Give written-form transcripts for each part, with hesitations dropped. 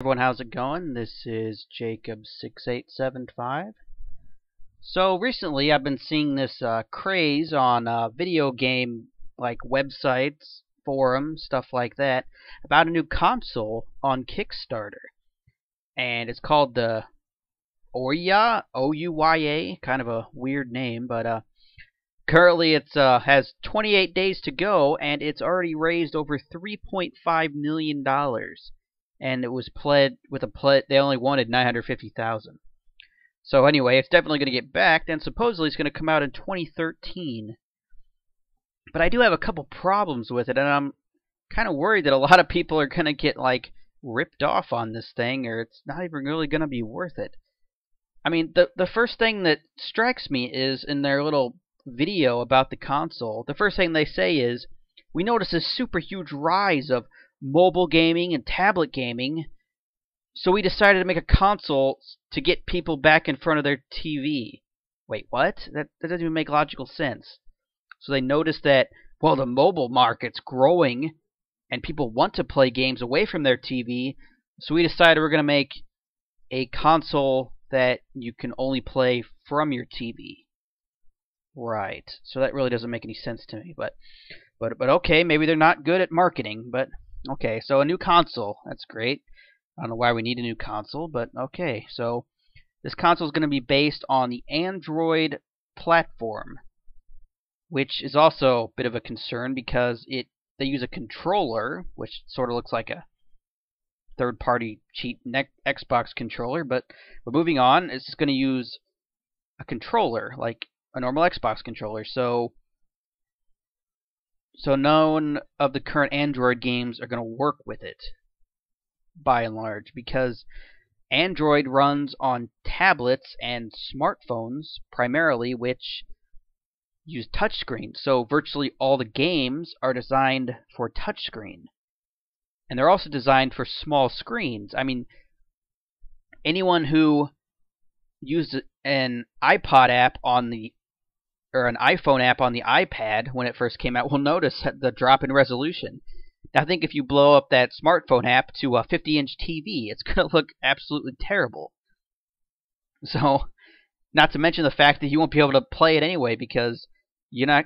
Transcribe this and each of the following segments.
Everyone, how's it going? This is Jacob6875. So recently I've been seeing this craze on video game like websites, forums, stuff like that about a new console on Kickstarter. And it's called the Ouya, O-U-Y-A, kind of a weird name, but currently it's has 28 days to go and it's already raised over $3.5 million. And it was pled with a pled. They only wanted 950,000. So anyway, it's definitely going to get backed, and supposedly it's going to come out in 2013. But I do have a couple problems with it, and I'm kind of worried that a lot of people are going to get like ripped off on this thing, or it's not even really going to be worth it. I mean, the first thing that strikes me is in their little video about the console. The first thing they say is, "We notice this super huge rise of mobile gaming and tablet gaming, so we decided to make a console to get people back in front of their TV." Wait, what? That doesn't even make logical sense. So they noticed that, well, the mobile market's growing and people want to play games away from their TV, so we decided we're going to make a console that you can only play from your TV. Right. So that really doesn't make any sense to me, but okay, maybe they're not good at marketing, but okay, so a new console. That's great. I don't know why we need a new console, but okay. So this console is going to be based on the Android platform, which is also a bit of a concern because they use a controller, which sort of looks like a third-party cheap Xbox controller. But moving on, it's going to use a controller like a normal Xbox controller. So none of the current Android games are going to work with it, by and large, because Android runs on tablets and smartphones primarily, which use touchscreens. So virtually all the games are designed for touchscreen. And they're also designed for small screens. I mean, anyone who used an iPod app on the or an iPhone app on the iPad when it first came out will notice the drop in resolution. I think if you blow up that smartphone app to a 50-inch TV, it's going to look absolutely terrible. So, not to mention the fact that you won't be able to play it anyway because you don't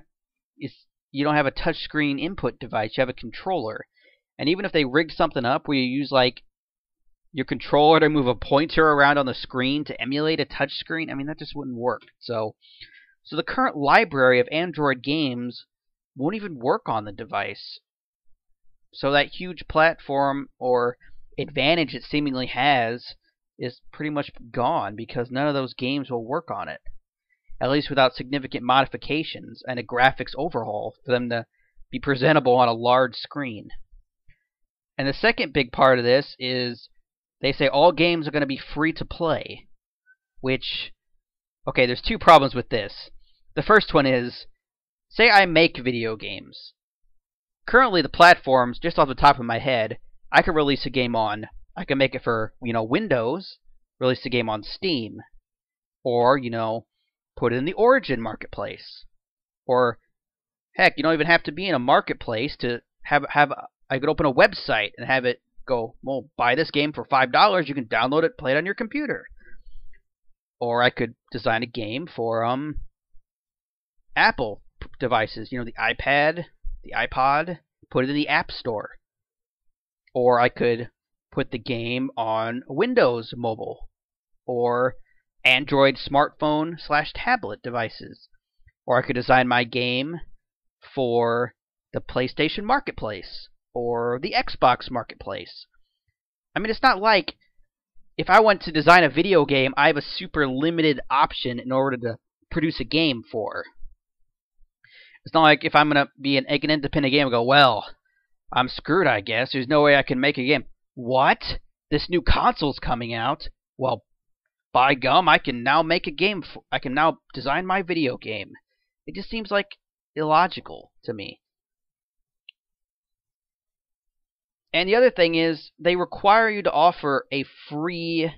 have a touchscreen input device. You have a controller. And even if they rig something up where you use like your controller to move a pointer around on the screen to emulate a touchscreen, I mean, that just wouldn't work. So the current library of Android games won't even work on the device. So that huge platform or advantage it seemingly has is pretty much gone because none of those games will work on it. At least without significant modifications and a graphics overhaul for them to be presentable on a large screen. And the second big part of this is they say all games are going to be free to play, which, okay, there's two problems with this. The first one is, say I make video games. Currently, the platforms, just off the top of my head, I could release a game on. I can make it for, Windows, release a game on Steam, or, put it in the Origin marketplace. Or, heck, you don't even have to be in a marketplace to I could open a website and have it go, well, buy this game for $5, you can download it, play it on your computer. Or I could design a game for Apple devices, the iPad, the iPod, put it in the App Store. Or I could put the game on Windows mobile or Android smartphone / tablet devices. Or I could design my game for the PlayStation Marketplace or the Xbox Marketplace. I mean, it's not like if I want to design a video game, I have a super limited option in order to produce a game for. It's not like if I'm going to be an independent game and go, well, I'm screwed, I guess. There's no way I can make a game. What? This new console's coming out? Well, by gum, I can now make a game. I can now design my video game. It just seems like illogical to me. And the other thing is, they require you to offer a free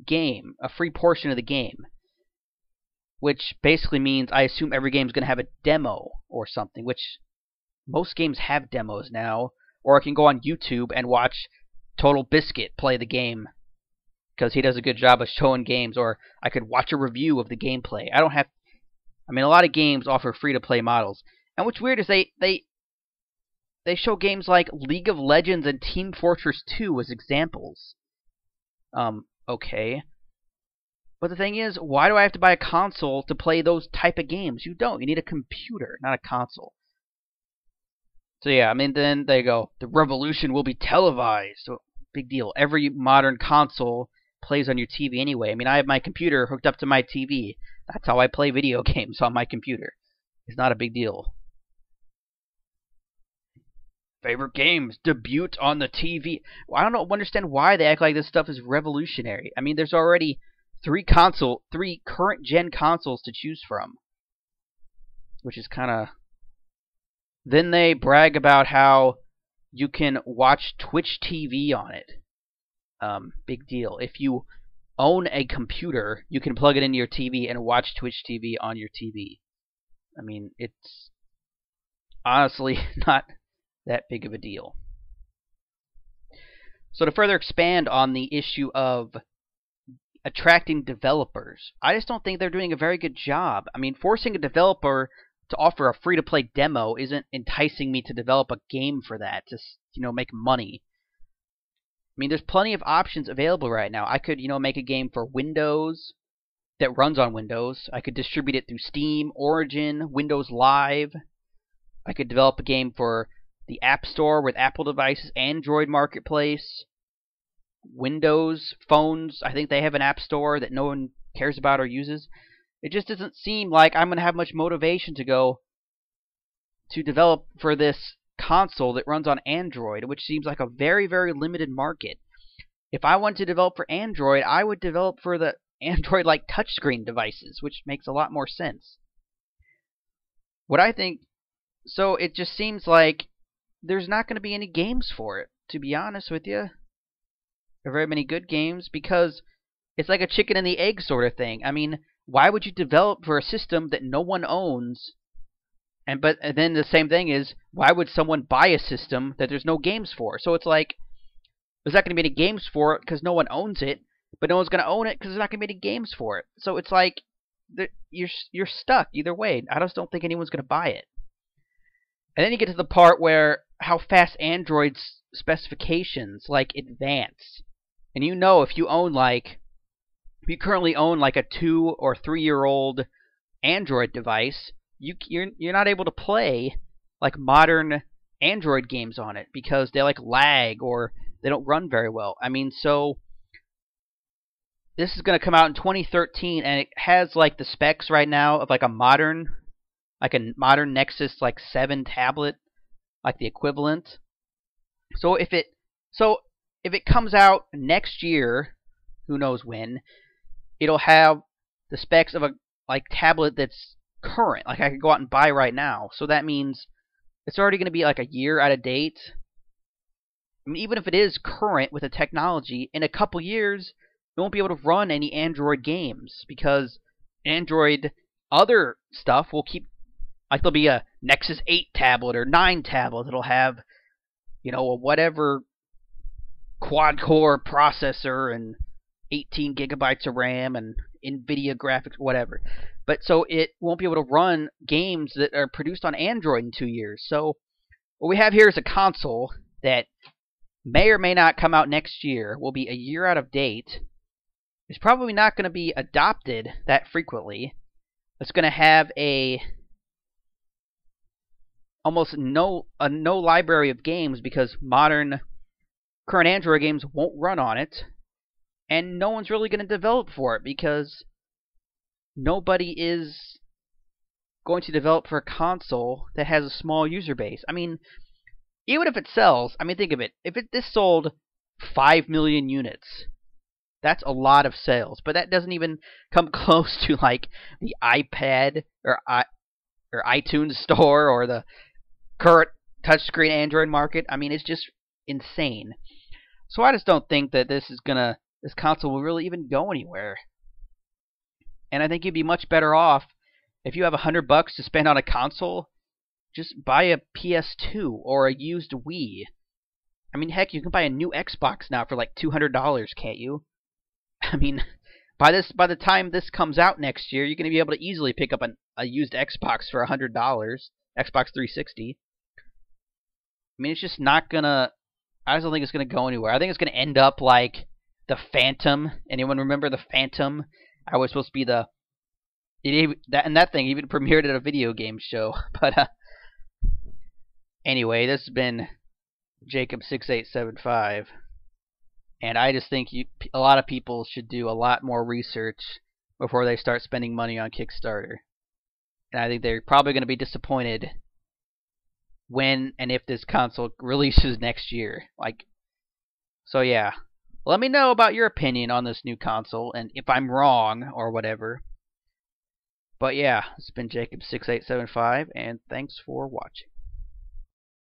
game, a free portion of the game. Which basically means I assume every game is going to have a demo or something, which most games have demos now. Or I can go on YouTube and watch Total Biscuit play the game because he does a good job of showing games, or I could watch a review of the gameplay. I don't have. I mean, a lot of games offer free-to-play models, and what's weird is they show games like League of Legends and Team Fortress 2 as examples. Okay. But the thing is, why do I have to buy a console to play those type of games? You don't. You need a computer, not a console. So yeah, I mean, then they go, the revolution will be televised. So, big deal. Every modern console plays on your TV anyway. I mean, I have my computer hooked up to my TV. That's how I play video games on my computer. It's not a big deal. Favorite games debut on the TV. Well, I don't understand why they act like this stuff is revolutionary. I mean, there's already three current gen consoles to choose from, which is kind of. Then they brag about how you can watch Twitch TV on it. Big deal. If you own a computer, you can plug it into your TV and watch Twitch TV on your TV. I mean, it's honestly not that big of a deal. So to further expand on the issue of attracting developers, I just don't think they're doing a very good job. I mean, forcing a developer to offer a free-to-play demo isn't enticing me to develop a game for that, to make money. I mean, there's plenty of options available right now. I could, make a game for Windows that runs on Windows. I could distribute it through Steam, Origin, Windows Live. I could develop a game for the App Store with Apple devices, Android Marketplace, Windows phones. I think they have an App Store that no one cares about or uses. It just doesn't seem like I'm going to have much motivation to go to develop for this console that runs on Android, which seems like a very, very limited market. If I wanted to develop for Android, I would develop for the Android-like touchscreen devices, which makes a lot more sense. What I think... So it just seems like there's not going to be any games for it, to be honest with you. There are very many good games, because it's like a chicken and the egg sort of thing. I mean, why would you develop for a system that no one owns? And then the same thing is, why would someone buy a system that there's no games for? So it's like, there's not going to be any games for it because no one owns it, but no one's going to own it because there's not going to be any games for it. So it's like, you're stuck either way. I just don't think anyone's going to buy it. And then you get to the part where how fast Android's specifications advance. And if you own if you currently own a 2 or 3 year old Android device, you're not able to play modern Android games on it because they lag or they don't run very well. I mean, so this is going to come out in 2013, and it has the specs right now of a modern Nexus 7 tablet, the equivalent. So if it comes out next year, who knows when, it'll have the specs of a tablet that's current, I could go out and buy right now. So that means it's already going to be a year out of date. I mean, even if it is current with the technology, in a couple years, you won't be able to run any Android games because Android other stuff will keep. There'll be a Nexus 8 tablet or 9 tablet that'll have, a whatever quad-core processor and 18 gigabytes of RAM and NVIDIA graphics, whatever. But so it won't be able to run games that are produced on Android in 2 years. So what we have here is a console that may or may not come out next year, will be a year out of date. It's probably not going to be adopted that frequently. It's going to have almost no library of games because current Android games won't run on it, and no one's really going to develop for it because nobody is going to develop for a console that has a small user base. I mean, even if it sells, I mean, think of it. If this sold 5 million units, that's a lot of sales, but that doesn't even come close to the iPad or iTunes store or the current touchscreen Android market. I mean, it's just insane. So I just don't think that this console will really even go anywhere. And I think you'd be much better off if you have $100 to spend on a console. Just buy a PS2 or a used Wii. I mean, heck, you can buy a new Xbox now for like $200, can't you? I mean, by the time this comes out next year, you're going to be able to easily pick up a used Xbox for $100, Xbox 360. I mean, it's just not gonna. I just don't think it's gonna go anywhere. I think it's gonna end up like the Phantom. Anyone remember the Phantom? I was supposed to be the. That thing even premiered at a video game show. But anyway, this has been Jacob6875, and I just think a lot of people should do a lot more research before they start spending money on Kickstarter. And I think they're probably going to be disappointed when and if this console releases next year. So yeah. Let me know about your opinion on this new console and if I'm wrong or whatever. But yeah, it's been Jacob6875 and thanks for watching.